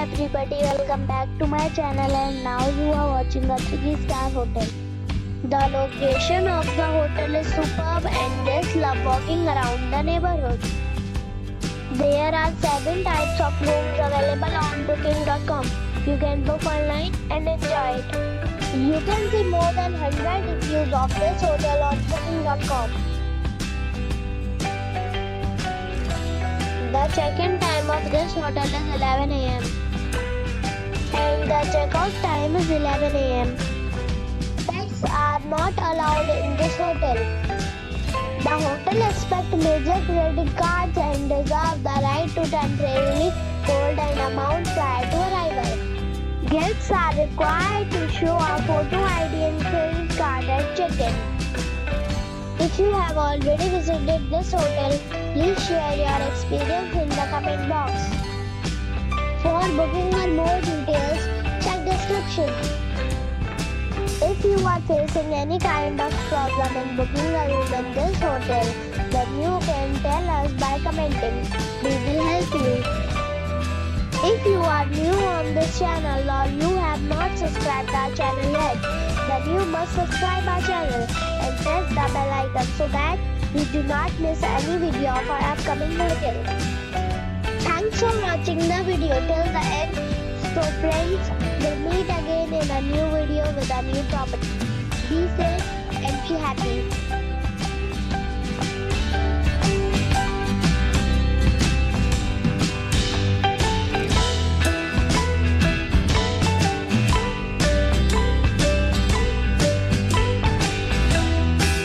everybody, welcome back to my channel, and now you are watching a 3-star hotel. The location of the hotel is superb and guests love walking around the neighborhood. There are 7 types of rooms available on booking.com. You can book online and enjoy it. You can see more than 100 reviews of this hotel on booking.com. The check-in time of this hotel is 11 a.m. and the check-out time is 11 a.m. Pets are not allowed in this hotel. The hotel accepts major credit cards and reserves the right to temporarily hold an amount prior to arrival. Guests are required to show a photo ID and credit card at check-in. If you have already visited this hotel, please share your experience in the comment box. For booking or more details, check description. If you are facing any kind of problem in booking a room in this hotel, then you can tell us by commenting. We will help you. If you are new on this channel or you have not subscribed our channel yet, then you must subscribe our channel and press the bell icon so that you do not miss any video of our upcoming hotel. Thanks for watching the video till the end. So friends, we'll meet again in a new video with a new property. Be safe and be happy.